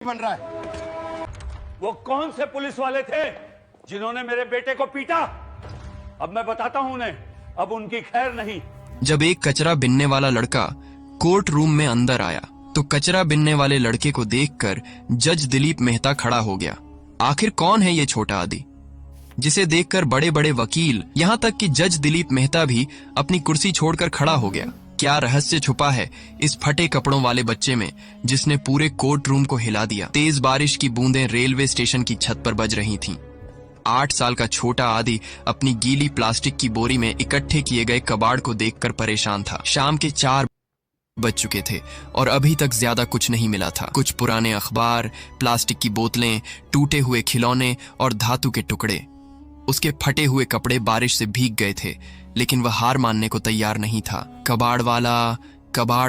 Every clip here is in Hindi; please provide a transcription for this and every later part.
बन रहा है। वो कौन से पुलिस वाले थे जिन्होंने मेरे बेटे को पीटा? अब मैं बताता हूं उन्हें, अब उनकी खैर नहीं। जब एक कचरा बिनने वाला लड़का कोर्ट रूम में अंदर आया तो कचरा बिनने वाले लड़के को देखकर जज दिलीप मेहता खड़ा हो गया। आखिर कौन है ये छोटा आदि जिसे देखकर बड़े बड़े वकील, यहाँ तक कि जज दिलीप मेहता भी अपनी कुर्सी छोड़कर खड़ा हो गया। क्या रहस्य छुपा है इस फटे कपड़ों वाले बच्चे में जिसने पूरे कोर्ट रूम को हिला दिया? तेज बारिश की बूंदें रेलवे स्टेशन की छत पर बज रही थीं। 8 साल का छोटा आदि अपनी गीली प्लास्टिक की बोरी में इकट्ठे किए गए कबाड़ को देखकर परेशान था। शाम के 4 बज चुके थे और अभी तक ज्यादा कुछ नहीं मिला था। कुछ पुराने अखबार, प्लास्टिक की बोतलें, टूटे हुए खिलौने और धातु के टुकड़े। उसके फटे हुए कपड़े बारिश से भीग गए थे, लेकिन वह हार मानने को तैयार नहीं था। कबाड़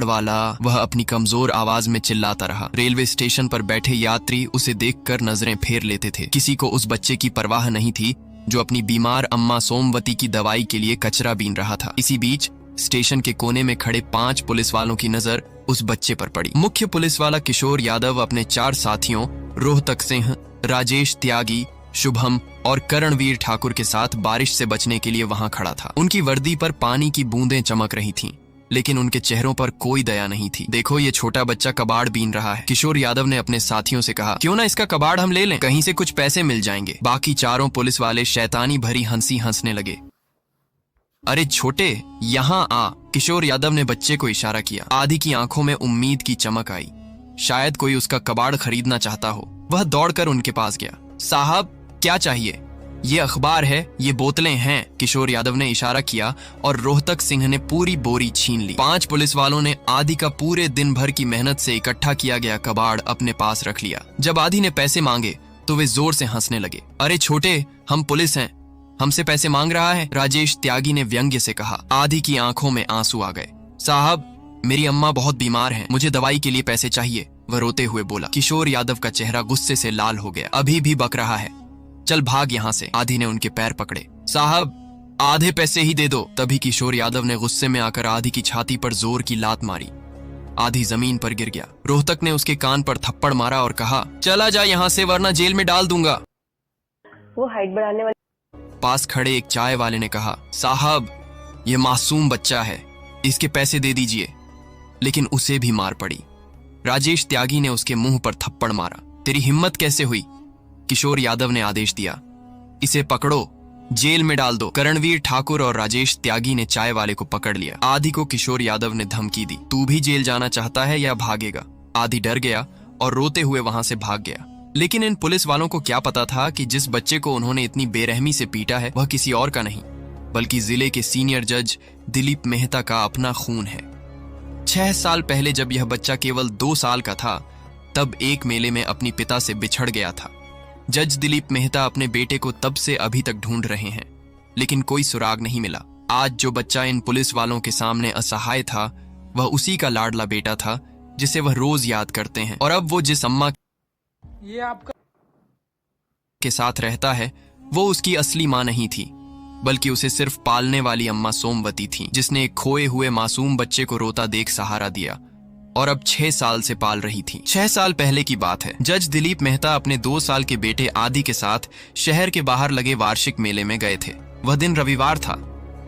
वाला, वह अपनी कमजोर आवाज में चिल्लाता रहा। रेलवे स्टेशन पर बैठे यात्री उसे देखकर नजरें फेर लेते थे। किसी को उस बच्चे की परवाह नहीं थी जो अपनी बीमार अम्मा सोमवती की दवाई के लिए कचरा बीन रहा था। इसी बीच स्टेशन के कोने में खड़े 5 पुलिस वालों की नजर उस बच्चे पर पड़ी। मुख्य पुलिस वाला किशोर यादव अपने 4 साथियों रोहतक सिंह, राजेश त्यागी, शुभम और करणवीर ठाकुर के साथ बारिश से बचने के लिए वहां खड़ा था। उनकी वर्दी पर पानी की बूंदें चमक रही थीं, लेकिन उनके चेहरों पर कोई दया नहीं थी। देखो, ये छोटा बच्चा कबाड़ बीन रहा है, किशोर यादव ने अपने साथियों से कहा। क्यों ना इसका कबाड़ हम ले लें, कहीं से कुछ पैसे मिल जाएंगे। बाकी चारों पुलिस वाले शैतानी भरी हंसी हंसने लगे। अरे छोटे, यहाँ आ, किशोर यादव ने बच्चे को इशारा किया। आदि की आंखों में उम्मीद की चमक आई। शायद कोई उसका कबाड़ खरीदना चाहता हो। वह दौड़कर उनके पास गया। साहब, क्या चाहिए? ये अखबार है, ये बोतलें हैं, किशोर यादव ने इशारा किया और रोहतक सिंह ने पूरी बोरी छीन ली। 5 पुलिस वालों ने आदि का पूरे दिन भर की मेहनत से इकट्ठा किया गया कबाड़ अपने पास रख लिया। जब आदि ने पैसे मांगे तो वे जोर से हंसने लगे। अरे छोटे, हम पुलिस हैं, हमसे पैसे मांग रहा है, राजेश त्यागी ने व्यंग्य से कहा। आदि की आंखों में आंसू आ गए। साहब, मेरी अम्मा बहुत बीमार हैं, मुझे दवाई के लिए पैसे चाहिए, वह रोते हुए बोला। किशोर यादव का चेहरा गुस्से से लाल हो गया। अभी भी बक रहा है, चल भाग यहाँ से। आदि ने उनके पैर पकड़े। साहब, आधे पैसे ही दे दो। तभी किशोर यादव ने गुस्से में आकर आदि की छाती पर जोर की लात मारी। आदि जमीन पर गिर गया। रोहतक ने उसके कान पर थप्पड़ मारा और कहा, चला जा यहाँ से वरना जेल में डाल दूंगा। वो हाइट बढ़ाने वाली। पास खड़े एक चाय वाले ने कहा, साहब, ये मासूम बच्चा है, इसके पैसे दे दीजिए। लेकिन उसे भी मार पड़ी। राजेश त्यागी ने उसके मुंह पर थप्पड़ मारा। तेरी हिम्मत कैसे हुई? किशोर यादव ने आदेश दिया। इसे पकड़ो, जेल में डाल दो। करणवीर ठाकुर और राजेश त्यागी ने चाय वाले को पकड़ लिया। आदि को किशोर यादव ने धमकी दी। तू भी जेल जाना चाहता है या भागेगा? आदि डर गया और रोते हुए वहां से भाग गया। लेकिन इन पुलिस वालों को क्या पता था कि जिस बच्चे को उन्होंने इतनी बेरहमी से पीटा है वह किसी और का नहीं, बल्कि जिले के सीनियर जज दिलीप मेहता का अपना खून है। 6 साल पहले जब यह बच्चा केवल 2 साल का था, तब एक मेले में अपनी पिता से बिछड़ गया था। जज दिलीप मेहता अपने बेटे को तब से अभी तक ढूंढ रहे हैं, लेकिन कोई सुराग नहीं मिला। आज जो बच्चा इन पुलिस वालों के सामने असहाय था, वह उसी का लाडला बेटा था जिसे वह रोज याद करते हैं। और अब वो जिस अम्मा के साथ रहता है, वो उसकी असली मां नहीं थी, बल्कि उसे सिर्फ पालने वाली अम्मा सोमवती थी, जिसने एक खोए हुए मासूम बच्चे को रोता देख सहारा दिया और अब 6 साल से पाल रही थी। 6 साल पहले की बात है। जज दिलीप मेहता अपने 2 साल के बेटे आदि के साथ शहर के बाहर लगे वार्षिक मेले में गए थे। वह दिन रविवार था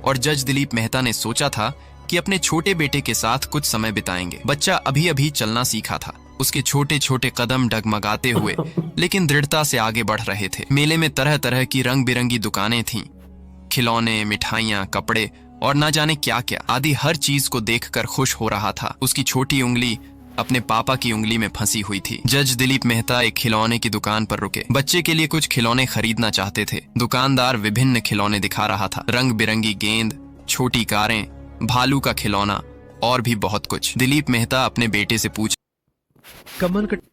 और जज दिलीप मेहता ने सोचा था कि अपने छोटे बेटे के साथ कुछ समय बिताएंगे। बच्चा अभी अभी चलना सीखा था। उसके छोटे छोटे कदम डगमगाते हुए लेकिन दृढ़ता से आगे बढ़ रहे थे। मेले में तरह तरह की रंग बिरंगी दुकानें थीं, खिलौने, मिठाइयाँ, कपड़े और ना जाने क्या क्या। आदि हर चीज को देखकर खुश हो रहा था। उसकी छोटी उंगली अपने पापा की उंगली में फंसी हुई थी। जज दिलीप मेहता एक खिलौने की दुकान पर रुके। बच्चे के लिए कुछ खिलौने खरीदना चाहते थे। दुकानदार विभिन्न खिलौने दिखा रहा था, रंग बिरंगी गेंद, छोटी कारें, भालू का खिलौना और भी बहुत कुछ। दिलीप मेहता अपने बेटे से पूछ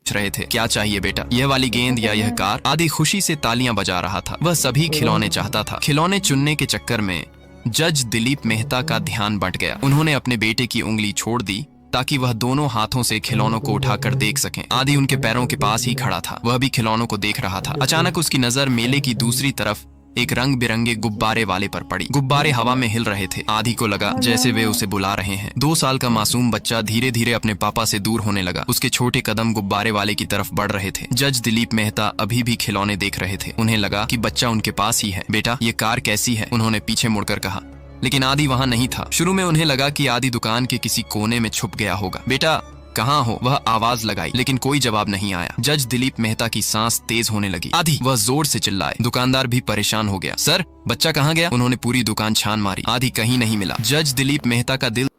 रहे थे, क्या चाहिए बेटा, यह वाली गेंद या यह कार? आदि खुशी से तालियां बजा रहा था। वह सभी खिलौने चाहता था। खिलौने चुनने के चक्कर में जज दिलीप मेहता का ध्यान बंट गया। उन्होंने अपने बेटे की उंगली छोड़ दी ताकि वह दोनों हाथों से खिलौनों को उठाकर देख सकें। आदि उनके पैरों के पास ही खड़ा था। वह भी खिलौनों को देख रहा था। अचानक उसकी नजर मेले की दूसरी तरफ एक रंग बिरंगे गुब्बारे वाले पर पड़ी। गुब्बारे हवा में हिल रहे थे। आधी को लगा जैसे वे उसे बुला रहे हैं। 2 साल का मासूम बच्चा धीरे धीरे अपने पापा से दूर होने लगा। उसके छोटे कदम गुब्बारे वाले की तरफ बढ़ रहे थे। जज दिलीप मेहता अभी भी खिलौने देख रहे थे। उन्हें लगा कि बच्चा उनके पास ही है। बेटा, ये कार कैसी है? उन्होंने पीछे मुड़कर कहा, लेकिन आदि वहाँ नहीं था। शुरू में उन्हें लगा कि आदि दुकान के किसी कोने में छुप गया होगा। बेटा कहाँ हो? वह आवाज लगाई, लेकिन कोई जवाब नहीं आया। जज दिलीप मेहता की सांस तेज होने लगी। आदि, वह जोर से चिल्लाए। दुकानदार भी परेशान हो गया। सर, बच्चा कहाँ गया? उन्होंने पूरी दुकान छान मारी। आदि कहीं नहीं मिला। जज दिलीप मेहता का दिल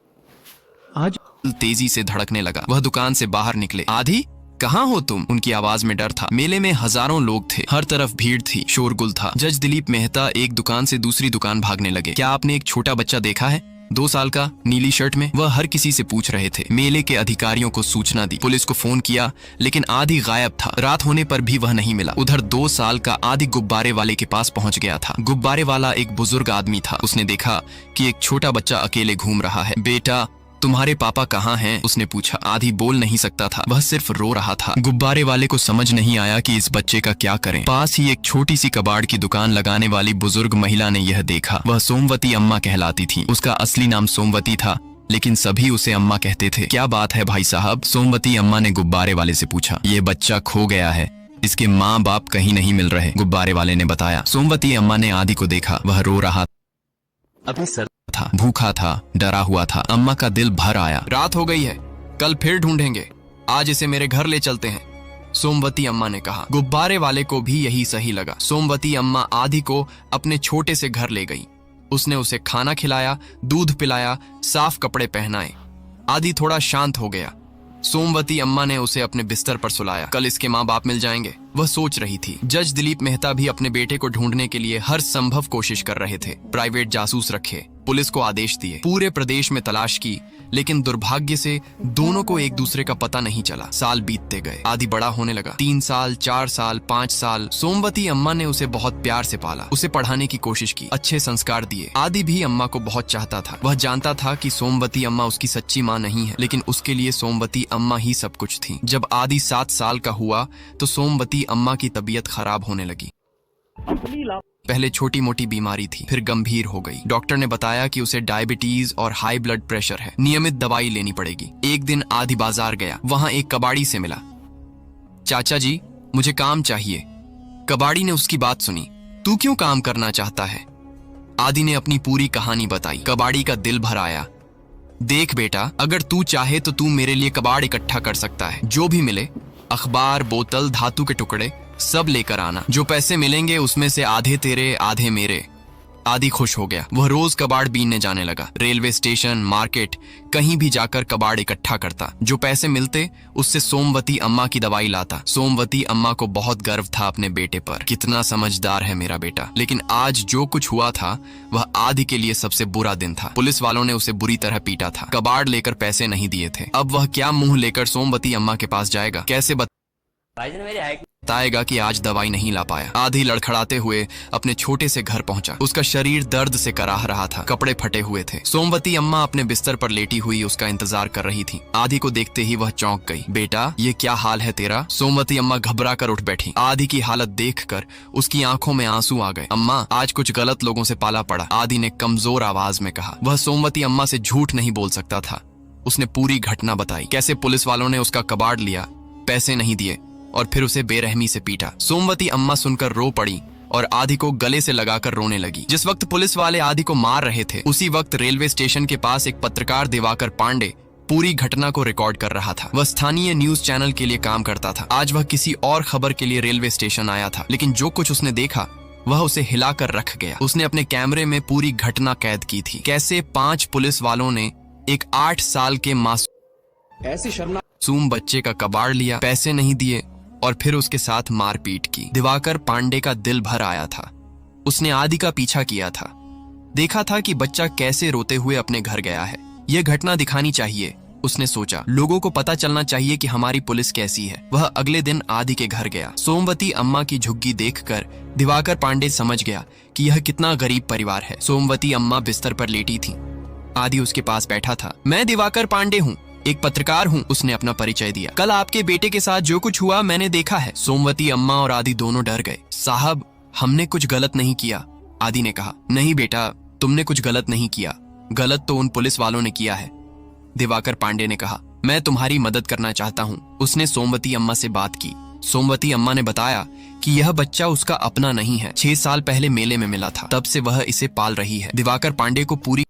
आज तेजी से धड़कने लगा। वह दुकान से बाहर निकले। आदि, कहाँ हो तुम? उनकी आवाज में डर था। मेले में हजारों लोग थे। हर तरफ भीड़ थी, शोरगुल था। जज दिलीप मेहता एक दुकान से दूसरी दुकान भागने लगे। क्या आपने एक छोटा बच्चा देखा है? 2 साल का, नीली शर्ट में? वह हर किसी से पूछ रहे थे। मेले के अधिकारियों को सूचना दी, पुलिस को फोन किया, लेकिन आदि गायब था। रात होने पर भी वह नहीं मिला। उधर 2 साल का आदि गुब्बारे वाले के पास पहुंच गया था। गुब्बारे वाला एक बुजुर्ग आदमी था। उसने देखा कि एक छोटा बच्चा अकेले घूम रहा है। बेटा, तुम्हारे पापा कहाँ हैं? उसने पूछा। आदि बोल नहीं सकता था, वह सिर्फ रो रहा था। गुब्बारे वाले को समझ नहीं आया कि इस बच्चे का क्या करें। पास ही एक छोटी सी कबाड़ की दुकान लगाने वाली बुजुर्ग महिला ने यह देखा। वह सोमवती अम्मा कहलाती थी। उसका असली नाम सोमवती था, लेकिन सभी उसे अम्मा कहते थे। क्या बात है भाई साहब? सोमवती अम्मा ने गुब्बारे वाले से पूछा। ये बच्चा खो गया है, इसके माँ बाप कहीं नहीं मिल रहे, गुब्बारे वाले ने बताया। सोमवती अम्मा ने आदि को देखा। वह रो रहा अपने सर था, भूखा था, डरा हुआ था। अम्मा का दिल भर आया। रात हो गई है, कल फिर ढूंढेंगे, आज इसे मेरे घर ले चलते हैं, सोमवती अम्मा ने कहा। गुब्बारे वाले को भी यही सही लगा। सोमवती अम्मा आदि को अपने छोटे से घर ले गई। उसने उसे खाना खिलाया, दूध पिलाया, साफ कपड़े पहनाए। आदि थोड़ा शांत हो गया। सोमवती अम्मा ने उसे अपने बिस्तर पर सुलाया। कल इसके माँ बाप मिल जाएंगे, वह सोच रही थी। जज दिलीप मेहता भी अपने बेटे को ढूंढने के लिए हर संभव कोशिश कर रहे थे। प्राइवेट जासूस रखे, पुलिस को आदेश दिए, पूरे प्रदेश में तलाश की, लेकिन दुर्भाग्य से दोनों को एक दूसरे का पता नहीं चला। साल बीतते गए। आदि बड़ा होने लगा। 3 साल, 4 साल, 5 साल। सोमवती अम्मा ने उसे बहुत प्यार से पाला, उसे पढ़ाने की कोशिश की, अच्छे संस्कार दिए। आदि भी अम्मा को बहुत चाहता था। वह जानता था कि सोमवती अम्मा उसकी सच्ची माँ नहीं है, लेकिन उसके लिए सोमवती अम्मा ही सब कुछ थी। जब आदि 7 साल का हुआ तो सोमवती अम्मा की तबीयत खराब होने लगी। पहले छोटी मोटी बीमारी थी, फिर गंभीर हो गई। डॉक्टर ने बताया कि उसे डायबिटीज और हाई ब्लड प्रेशर है, नियमित दवाई लेनी पड़ेगी। एक दिन आदि बाजार गया, वहां एक कबाड़ी से मिला। चाचा जी, मुझे काम चाहिए। कबाड़ी ने उसकी बात सुनी। तू क्यों काम करना चाहता है? आदि ने अपनी पूरी कहानी बताई। कबाड़ी का दिल भर आया। देख बेटा, अगर तू चाहे तो तू मेरे लिए कबाड़ इकट्ठा कर सकता है। जो भी मिले, अखबार, बोतल, धातु के टुकड़े, सब लेकर आना। जो पैसे मिलेंगे उसमें से आधे तेरे, आधे मेरे। आदि खुश हो गया। वह रोज कबाड़ बीनने जाने लगा। रेलवे स्टेशन, मार्केट, कहीं भी जाकर कबाड़ इकट्ठा करता। जो पैसे मिलते उससे सोमवती अम्मा की दवाई लाता। सोमवती अम्मा को बहुत गर्व था अपने बेटे पर। कितना समझदार है मेरा बेटा। लेकिन आज जो कुछ हुआ था वह आदि के लिए सबसे बुरा दिन था। पुलिस वालों ने उसे बुरी तरह पीटा था। कबाड़ लेकर पैसे नहीं दिए थे। अब वह क्या मुंह लेकर सोमवती अम्मा के पास जाएगा? कैसे बताएगा कि आज दवाई नहीं ला पाया? आदि लड़खड़ाते हुए अपने छोटे से घर पहुंचा। उसका शरीर दर्द से कराह रहा था, कपड़े फटे हुए थे। सोमवती अम्मा अपने बिस्तर पर लेटी हुई उसका इंतजार कर रही थी। आदि को देखते ही वह चौंक गई। बेटा, ये क्या हाल है तेरा? सोमवती अम्मा घबरा कर उठ बैठी। आदि की हालत देखकर उसकी आंखों में आंसू आ गए। अम्मा, आज कुछ गलत लोगों से पाला पड़ा, आदि ने कमजोर आवाज में कहा। वह सोमवती अम्मा से झूठ नहीं बोल सकता था। उसने पूरी घटना बताई, कैसे पुलिस वालों ने उसका कबाड़ लिया, पैसे नहीं दिए और फिर उसे बेरहमी से पीटा। सोमवती अम्मा सुनकर रो पड़ी और आदि को गले से लगाकर रोने लगी। जिस वक्त पुलिस वाले आदि को मार रहे थे, उसी वक्त रेलवे स्टेशन के पास एक पत्रकार दिवाकर पांडे पूरी घटना को रिकॉर्ड कर रहा था। वह स्थानीय न्यूज चैनल के लिए काम करता था। आज वह किसी और खबर के लिए रेलवे स्टेशन आया था, लेकिन जो कुछ उसने देखा वह उसे हिलाकर रख गया। उसने अपने कैमरे में पूरी घटना कैद की थी। कैसे 5 पुलिस वालों ने एक 8 साल के मासूम बच्चे का कबाड़ लिया, पैसे नहीं दिए और फिर उसके साथ मारपीट की। दिवाकर पांडे का दिल भर आया था। उसने आदि का पीछा किया था, देखा था कि बच्चा कैसे रोते हुए अपने घर गया है। यह घटना दिखानी चाहिए, उसने सोचा। लोगों को पता चलना चाहिए कि हमारी पुलिस कैसी है। वह अगले दिन आदि के घर गया। सोमवती अम्मा की झुग्गी देखकर दिवाकर पांडे समझ गया कि यह कितना गरीब परिवार है। सोमवती अम्मा बिस्तर पर लेटी थी। आदि उसके पास बैठा था। मैं दिवाकर पांडे हूँ, एक पत्रकार हूँ, उसने अपना परिचय दिया। कल आपके बेटे के साथ जो कुछ हुआ मैंने देखा है। सोमवती अम्मा और आदि दोनों डर गए। साहब, हमने कुछ गलत नहीं किया, आदि ने कहा, नहीं बेटा, तुमने कुछ गलत नहीं किया, गलत तो उन पुलिस वालों ने किया है। दिवाकर पांडे ने कहा, मैं तुम्हारी मदद करना चाहता हूँ। उसने सोमवती अम्मा से बात की। सोमवती अम्मा ने बताया कि यह बच्चा उसका अपना नहीं है, 6 साल पहले मेले में मिला था, तब से वह इसे पाल रही है। दिवाकर पांडे को पूरी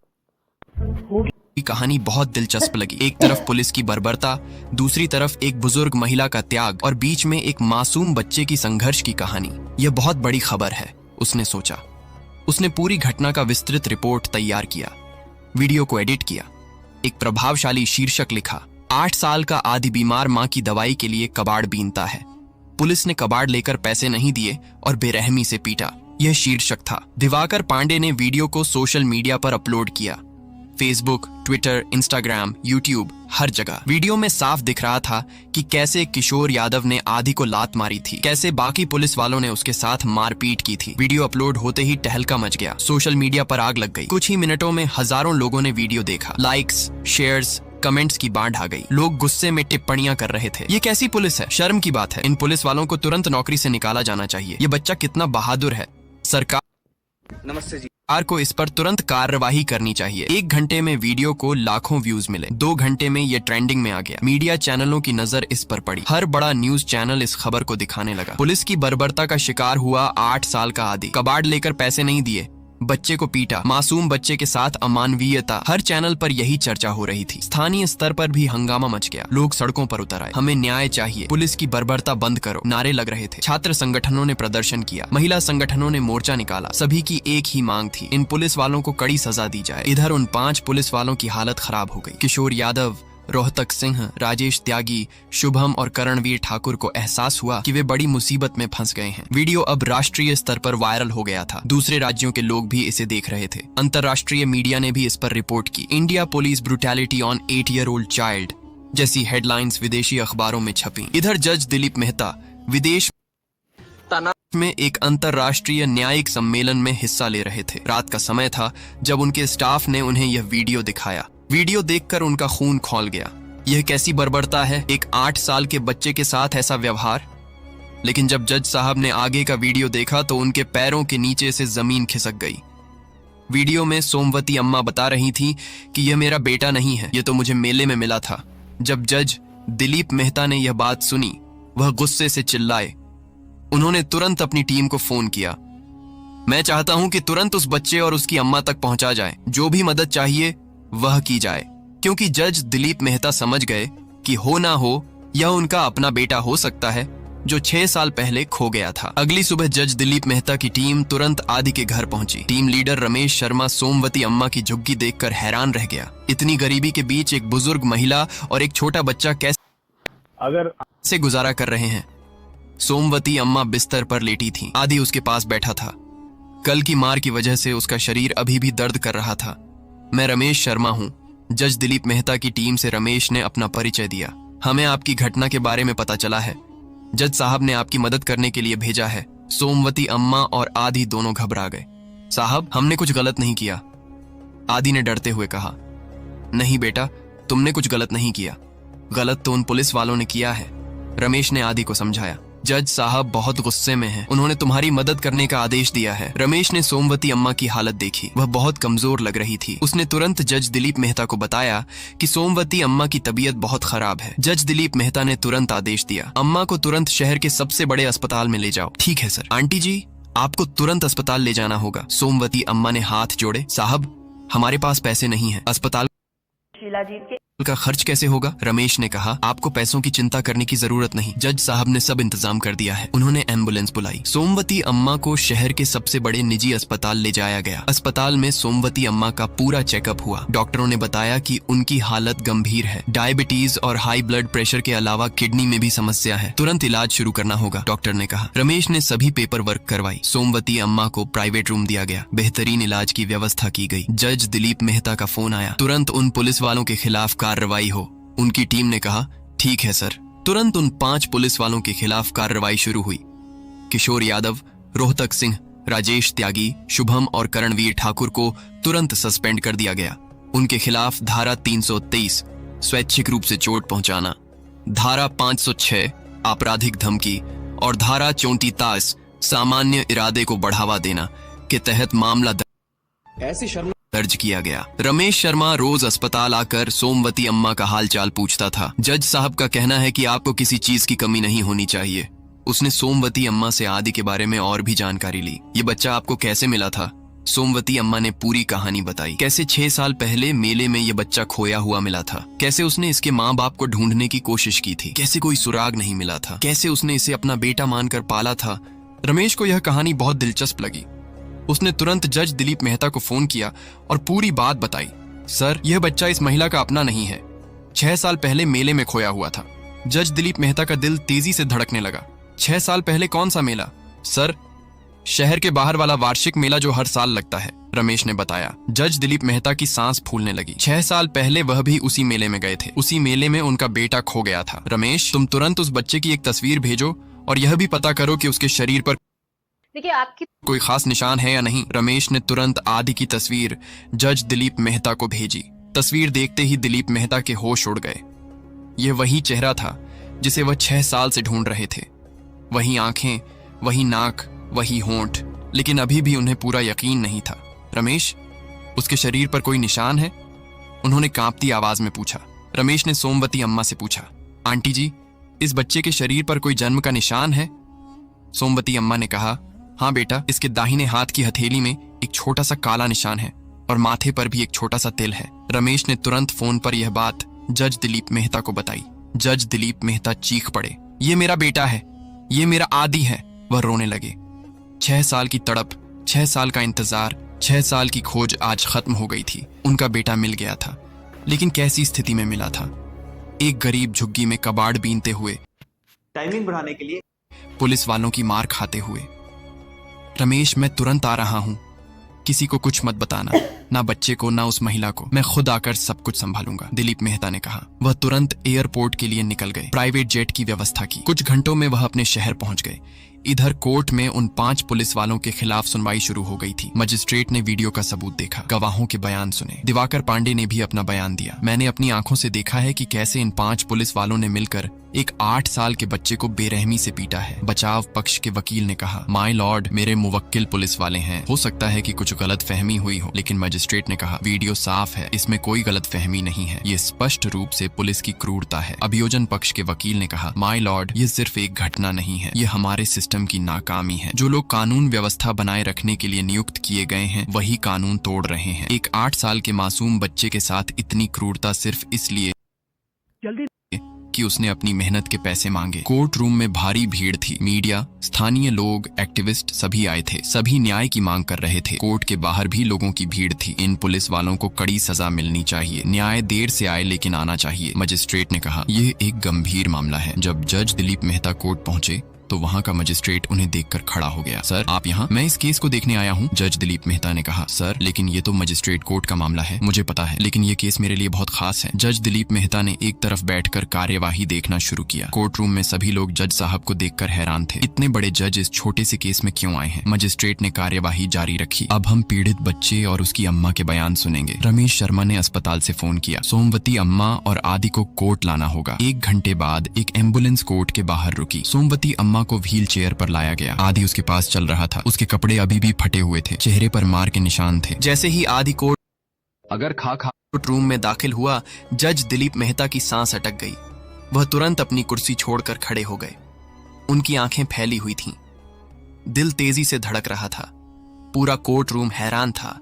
कहानी बहुत दिलचस्प लगी। एक तरफ पुलिस की बर्बरता, दूसरी तरफ एक बुजुर्ग महिला का त्याग और बीच में एक मासूम बच्चे की संघर्ष की कहानी। यह बहुत बड़ी खबर है, उसने सोचा। उसने पूरी घटना का विस्तृत रिपोर्ट तैयार किया, वीडियो को एडिट किया, एक प्रभावशाली शीर्षक लिखा, 8 साल का आदि बीमार मां की दवाई के लिए कबाड़ बीनता है, पुलिस ने कबाड़ लेकर पैसे नहीं दिए और बेरहमी से पीटा। यह शीर्षक था। दिवाकर पांडे ने वीडियो को सोशल मीडिया पर अपलोड किया, फेसबुक, ट्विटर, इंस्टाग्राम, यूट्यूब, हर जगह। वीडियो में साफ दिख रहा था कि कैसे किशोर यादव ने आदि को लात मारी थी, कैसे बाकी पुलिस वालों ने उसके साथ मारपीट की थी। वीडियो अपलोड होते ही टहलका मच गया, सोशल मीडिया पर आग लग गई। कुछ ही मिनटों में हजारों लोगों ने वीडियो देखा, लाइक्स, शेयर्स, कमेंट्स की बाढ़ आ गई। लोग गुस्से में टिप्पणियां कर रहे थे, ये कैसी पुलिस है, शर्म की बात है, इन पुलिस वालों को तुरंत नौकरी से निकाला जाना चाहिए, ये बच्चा कितना बहादुर है, सरकार नमस्ते जी। सरकार को इस पर तुरंत कार्रवाई करनी चाहिए। 1 घंटे में वीडियो को लाखों व्यूज मिले, 2 घंटे में ये ट्रेंडिंग में आ गया। मीडिया चैनलों की नजर इस पर पड़ी, हर बड़ा न्यूज चैनल इस खबर को दिखाने लगा। पुलिस की बर्बरता का शिकार हुआ 8 साल का आदि, कबाड़ लेकर पैसे नहीं दिए, बच्चे को पीटा, मासूम बच्चे के साथ अमानवीयता, हर चैनल पर यही चर्चा हो रही थी। स्थानीय स्तर पर भी हंगामा मच गया, लोग सड़कों पर उतर आए, हमें न्याय चाहिए, पुलिस की बर्बरता बंद करो, नारे लग रहे थे। छात्र संगठनों ने प्रदर्शन किया, महिला संगठनों ने मोर्चा निकाला, सभी की एक ही मांग थी, इन पुलिस वालों को कड़ी सजा दी जाए। इधर उन 5 पुलिस वालों की हालत खराब हो गई। किशोर यादव, रोहतक सिंह, राजेश त्यागी, शुभम और करणवीर ठाकुर को एहसास हुआ कि वे बड़ी मुसीबत में फंस गए हैं। वीडियो अब राष्ट्रीय स्तर पर वायरल हो गया था, दूसरे राज्यों के लोग भी इसे देख रहे थे। अंतर्राष्ट्रीय मीडिया ने भी इस पर रिपोर्ट की। India police brutality on 8-year-old child जैसी हेडलाइंस विदेशी अखबारों में छपी। इधर जज दिलीप मेहता विदेश में एक अंतर्राष्ट्रीय न्यायिक सम्मेलन में हिस्सा ले रहे थे। रात का समय था जब उनके स्टाफ ने उन्हें यह वीडियो दिखाया। वीडियो देखकर उनका खून खौल गया। यह कैसी बर्बरता है, एक 8 साल के बच्चे के साथ ऐसा व्यवहार। लेकिन जब जज साहब ने आगे का वीडियो देखा तो उनके पैरों के नीचे से जमीन खिसक गई। वीडियो में सोमवती अम्मा बता रही थी कि यह मेरा बेटा नहीं है, यह तो मुझे मेले में मिला था। जब जज दिलीप मेहता ने यह बात सुनी, वह गुस्से से चिल्लाए। उन्होंने तुरंत अपनी टीम को फोन किया, मैं चाहता हूं कि तुरंत उस बच्चे और उसकी अम्मा तक पहुंचा जाए, जो भी मदद चाहिए वह की जाए। क्योंकि जज दिलीप मेहता समझ गए कि हो ना हो यह उनका अपना बेटा हो सकता है जो 6 साल पहले खो गया था। अगली सुबह जज दिलीप मेहता की टीम तुरंत आदि के घर पहुंची। टीम लीडर रमेश शर्मा सोमवती अम्मा की झुग्गी देखकर हैरान रह गया। इतनी गरीबी के बीच एक बुजुर्ग महिला और एक छोटा बच्चा कैसे गुजारा कर रहे हैं। सोमवती अम्मा बिस्तर पर लेटी थी, आदि उसके पास बैठा था। कल की मार की वजह से उसका शरीर अभी भी दर्द कर रहा था। मैं रमेश शर्मा हूं। जज दिलीप मेहता की टीम से रमेश ने अपना परिचय दिया। हमें आपकी घटना के बारे में पता चला है, जज साहब ने आपकी मदद करने के लिए भेजा है। सोमवती अम्मा और आदि दोनों घबरा गए। साहब, हमने कुछ गलत नहीं किया, आदि ने डरते हुए कहा। नहीं बेटा, तुमने कुछ गलत नहीं किया, गलत तो उन पुलिस वालों ने किया है, रमेश ने आदि को समझाया। जज साहब बहुत गुस्से में हैं, उन्होंने तुम्हारी मदद करने का आदेश दिया है। रमेश ने सोमवती अम्मा की हालत देखी, वह बहुत कमजोर लग रही थी। उसने तुरंत जज दिलीप मेहता को बताया कि सोमवती अम्मा की तबीयत बहुत खराब है। जज दिलीप मेहता ने तुरंत आदेश दिया, अम्मा को तुरंत शहर के सबसे बड़े अस्पताल में ले जाओ। ठीक है सर। आंटी जी, आपको तुरंत अस्पताल ले जाना होगा। सोमवती अम्मा ने हाथ जोड़े। साहब, हमारे पास पैसे नहीं है, अस्पताल शिलाजीत के का खर्च कैसे होगा? रमेश ने कहा, आपको पैसों की चिंता करने की जरूरत नहीं, जज साहब ने सब इंतजाम कर दिया है। उन्होंने एम्बुलेंस बुलाई। सोमवती अम्मा को शहर के सबसे बड़े निजी अस्पताल ले जाया गया। अस्पताल में सोमवती अम्मा का पूरा चेकअप हुआ। डॉक्टरों ने बताया कि उनकी हालत गंभीर है, डायबिटीज और हाई ब्लड प्रेशर के अलावा किडनी में भी समस्या है, तुरंत इलाज शुरू करना होगा, डॉक्टर ने कहा। रमेश ने सभी पेपर वर्क करवाई। सोमवती अम्मा को प्राइवेट रूम दिया गया, बेहतरीन इलाज की व्यवस्था की गई। जज दिलीप मेहता का फोन आया, तुरंत उन पुलिस वालों के खिलाफ कार्रवाई हो। उनकी टीम ने कहा, ठीक है सर। तुरंत उन 5 पुलिस वालों के खिलाफ कार्रवाई शुरू हुई। किशोर यादव, रोहतक सिंह, राजेश त्यागी, शुभम और करणवीर ठाकुर को तुरंत सस्पेंड कर दिया गया। उनके खिलाफ धारा 323 स्वैच्छिक रूप से चोट पहुंचाना, धारा 506 आपराधिक धमकी और धारा 34 सामान्य इरादे को बढ़ावा देना के तहत मामला ऐसी शर्म दर्ज किया गया। रमेश शर्मा रोज अस्पताल आकर सोमवती अम्मा का हालचाल पूछता था। जज साहब का कहना है कि आपको किसी चीज की कमी नहीं होनी चाहिए। उसने सोमवती अम्मा से आदि के बारे में और भी जानकारी ली। ये बच्चा आपको कैसे मिला था? सोमवती अम्मा ने पूरी कहानी बताई। कैसे 6 साल पहले मेले में ये बच्चा खोया हुआ मिला था, कैसे उसने इसके माँ बाप को ढूंढने की कोशिश की थी, कैसे कोई सुराग नहीं मिला था, कैसे उसने इसे अपना बेटा मानकर पाला था। रमेश को यह कहानी बहुत दिलचस्प लगी। उसने तुरंत जज दिलीप मेहता को फोन किया और पूरी बात बताई। सर, यह बच्चा इस महिला का अपना नहीं है। 6 साल पहले मेले में खोया हुआ था। जज दिलीप मेहता का दिल तेजी से धड़कने लगा। 6 साल पहले कौन सा मेला? सर, शहर के बाहर वाला वार्षिक मेला जो हर साल लगता है, रमेश ने बताया। जज दिलीप मेहता की सांस फूलने लगी। 6 साल पहले वह भी उसी मेले में गए थे। उसी मेले में उनका बेटा खो गया था। रमेश, तुम तुरंत उस बच्चे की एक तस्वीर भेजो और यह भी पता करो कि उसके शरीर पर देखिए आपकी कोई खास निशान है या नहीं। रमेश ने तुरंत आदि की तस्वीर जज दिलीप मेहता को भेजी। तस्वीर देखते ही दिलीप मेहता के होश उड़ गए। यह वही चेहरा था जिसे वह 6 साल से ढूंढ रहे थे। वही आंखें, वही नाक, वही होंठ, लेकिन अभी भी उन्हें पूरा यकीन नहीं था। रमेश, उसके शरीर पर कोई निशान है? उन्होंने कांपती आवाज में पूछा। रमेश ने सोमवती अम्मा से पूछा, आंटी जी, इस बच्चे के शरीर पर कोई जन्म का निशान है? सोमवती अम्मा ने कहा, हाँ बेटा, इसके दाहिने हाथ की हथेली में एक छोटा सा काला निशान है और माथे पर भी एक छोटा सा तिल है। रमेश ने तुरंत फोन पर यह बात जज दिलीप मेहता को बताई। जज दिलीप मेहता चीख पड़े, ये मेरा बेटा है, ये मेरा आदि है। वह रोने लगे। 6 साल की तड़प, 6 साल का इंतजार, 6 साल की खोज आज खत्म हो गई थी। उनका बेटा मिल गया था, लेकिन कैसी स्थिति में मिला था? एक गरीब झुग्गी में कबाड़ बीनते हुए, टाइमिंग बढ़ाने के लिए पुलिस वालों की मार खाते हुए। रमेश, मैं तुरंत आ रहा हूं। किसी को कुछ मत बताना, ना बच्चे को, ना उस महिला को। मैं खुद आकर सब कुछ संभालूंगा, दिलीप मेहता ने कहा। वह तुरंत एयरपोर्ट के लिए निकल गए। प्राइवेट जेट की व्यवस्था की। कुछ घंटों में वह अपने शहर पहुंच गए। इधर कोर्ट में उन 5 पुलिस वालों के खिलाफ सुनवाई शुरू हो गई थी। मजिस्ट्रेट ने वीडियो का सबूत देखा, गवाहों के बयान सुने। दिवाकर पांडे ने भी अपना बयान दिया। मैंने अपनी आंखों से देखा है कि कैसे इन 5 पुलिस वालों ने मिलकर एक 8 साल के बच्चे को बेरहमी से पीटा है। बचाव पक्ष के वकील ने कहा, माय लॉर्ड, मेरे मुवक्किल पुलिस वाले हैं, हो सकता है कि कुछ गलत फहमी हुई हो। लेकिन मजिस्ट्रेट ने कहा, वीडियो साफ है, इसमें कोई गलत फहमी नहीं है। ये स्पष्ट रूप से पुलिस की क्रूरता है। अभियोजन पक्ष के वकील ने कहा, माय लॉर्ड, ये सिर्फ एक घटना नहीं है, ये हमारे सिस्टम की नाकामी है। जो लोग कानून व्यवस्था बनाए रखने के लिए नियुक्त किए गए हैं, वही कानून तोड़ रहे हैं। एक 8 साल के मासूम बच्चे के साथ इतनी क्रूरता सिर्फ इसलिए कि उसने अपनी मेहनत के पैसे मांगे। कोर्ट रूम में भारी भीड़ थी। मीडिया, स्थानीय लोग, एक्टिविस्ट सभी आए थे। सभी न्याय की मांग कर रहे थे। कोर्ट के बाहर भी लोगों की भीड़ थी। इन पुलिस वालों को कड़ी सजा मिलनी चाहिए। न्याय देर से आए लेकिन आना चाहिए। मजिस्ट्रेट ने कहा, यह एक गंभीर मामला है। जब जज दिलीप मेहता कोर्ट पहुंचे तो वहां का मजिस्ट्रेट उन्हें देखकर खड़ा हो गया। सर, आप यहाँ? मैं इस केस को देखने आया हूँ, जज दिलीप मेहता ने कहा। सर, लेकिन ये तो मजिस्ट्रेट कोर्ट का मामला है, मुझे पता है, लेकिन ये केस मेरे लिए बहुत खास है। जज दिलीप मेहता ने एक तरफ बैठकर कार्यवाही देखना शुरू किया। कोर्ट रूम में सभी लोग जज साहब को देखकर हैरान थे। इतने बड़े जज इस छोटे से केस में क्यों आए हैं? मजिस्ट्रेट ने कार्यवाही जारी रखी। अब हम पीड़ित बच्चे और उसकी अम्मा के बयान सुनेंगे। रमेश शर्मा ने अस्पताल से फोन किया। सोमवती अम्मा और आदि को कोर्ट लाना होगा। 1 घंटे बाद एक एम्बुलेंस कोर्ट के बाहर रुकी। सोमवती अम्मा को व्हील चेयर पर लाया गया। आदि उसके पास चल रहा था। उसके कपड़े अभी भी फटे हुए थे, चेहरे पर मार के निशान थे। जैसे ही आदि कोर्ट रूम में दाखिल हुआ, जज दिलीप मेहता की सांस अटक गई। वह तुरंत अपनी कुर्सी छोड़कर खड़े हो गए। उनकी आंखें फैली हुई थीं। दिल तेजी से धड़क रहा था। पूरा कोर्ट रूम हैरान था।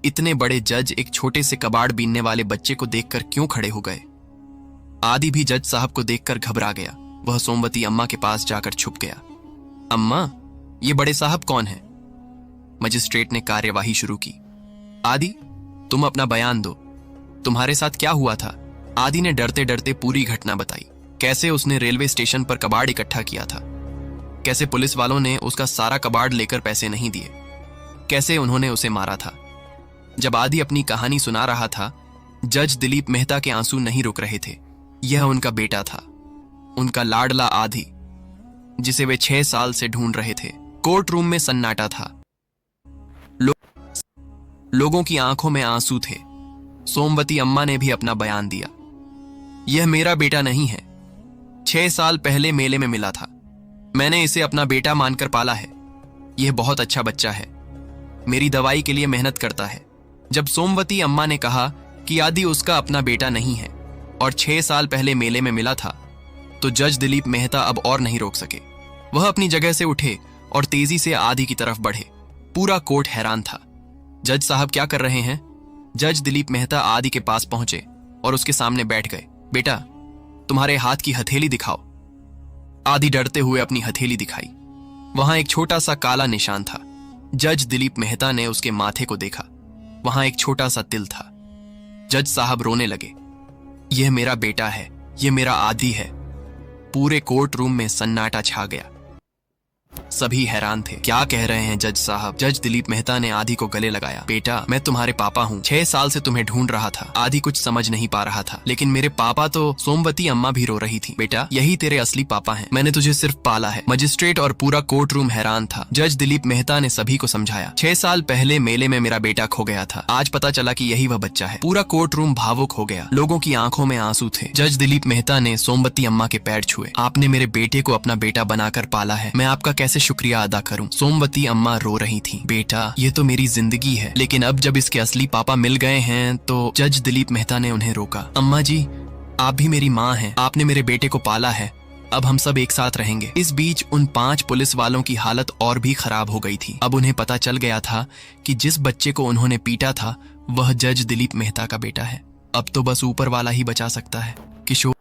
इतने बड़े जज एक छोटे से कबाड़ बीनने वाले बच्चे को देखकर क्यों खड़े हो गए? आदि भी जज साहब को देखकर घबरा गया। वह सोमवती अम्मा के पास जाकर छुप गया। अम्मा, ये बड़े साहब कौन हैं? मजिस्ट्रेट ने कार्यवाही शुरू की। आदि, तुम अपना बयान दो। तुम्हारे साथ क्या हुआ था? आदि ने डरते डरते पूरी घटना बताई। कैसे उसने रेलवे स्टेशन पर कबाड़ इकट्ठा किया था, कैसे पुलिस वालों ने उसका सारा कबाड़ लेकर पैसे नहीं दिए, कैसे उन्होंने उसे मारा था। जब आदि अपनी कहानी सुना रहा था, जज दिलीप मेहता के आंसू नहीं रुक रहे थे। यह उनका बेटा था, उनका लाडला आदि, जिसे वे 6 साल से ढूंढ रहे थे। कोर्ट रूम में सन्नाटा था। लोगों की आंखों में आंसू थे। सोमवती अम्मा ने भी अपना बयान दिया। यह मेरा बेटा नहीं है। 6 साल पहले मेले में मिला था। मैंने इसे अपना बेटा मानकर पाला है। यह बहुत अच्छा बच्चा है। मेरी दवाई के लिए मेहनत करता है। जब सोमवती अम्मा ने कहा कि आदि उसका अपना बेटा नहीं है और 6 साल पहले मेले में मिला था, तो जज दिलीप मेहता अब और नहीं रोक सके। वह अपनी जगह से उठे और तेजी से आदि की तरफ बढ़े। पूरा कोर्ट हैरान था। जज साहब क्या कर रहे हैं? जज दिलीप मेहता आदि के पास पहुंचे और उसके सामने बैठ गए। बेटा, तुम्हारे हाथ की हथेली दिखाओ। आदि डरते हुए अपनी हथेली दिखाई। वहां एक छोटा सा काला निशान था। जज दिलीप मेहता ने उसके माथे को देखा। वहां एक छोटा सा तिल था। जज साहब रोने लगे। यह मेरा बेटा है, यह मेरा आदि है। पूरे कोर्ट रूम में सन्नाटा छा गया। सभी हैरान थे। क्या कह रहे हैं जज साहब? जज दिलीप मेहता ने आदि को गले लगाया। बेटा, मैं तुम्हारे पापा हूँ। 6 साल से तुम्हें ढूंढ रहा था। आदि कुछ समझ नहीं पा रहा था, लेकिन मेरे पापा तो सोमवती अम्मा भी रो रही थी। बेटा, यही तेरे असली पापा हैं। मैंने तुझे सिर्फ पाला है। मजिस्ट्रेट और पूरा कोर्ट रूम हैरान था। जज दिलीप मेहता ने सभी को समझाया। 6 साल पहले मेले में मेरा बेटा खो गया था। आज पता चला कि यही वह बच्चा है। पूरा कोर्ट रूम भावुक हो गया। लोगों की आंखों में आंसू थे। जज दिलीप मेहता ने सोमवती अम्मा के पैर छुए। आपने मेरे बेटे को अपना बेटा बनाकर पाला है। मैं आपका कैसे शुक्रिया अदा करूं? सोमवती अम्मा रो रही थी। बेटा, ये तो मेरी जिंदगी है, लेकिन अब जब इसके असली पापा मिल गए हैं तो जज दिलीप मेहता ने उन्हें रोका। अम्मा जी, आप भी मेरी माँ हैं। आपने मेरे बेटे को पाला है। अब हम सब एक साथ रहेंगे। इस बीच उन 5 पुलिस वालों की हालत और भी खराब हो गई थी। अब उन्हें पता चल गया था कि जिस बच्चे को उन्होंने पीटा था वह जज दिलीप मेहता का बेटा है। अब तो बस ऊपर वाला ही बचा सकता है। किशोर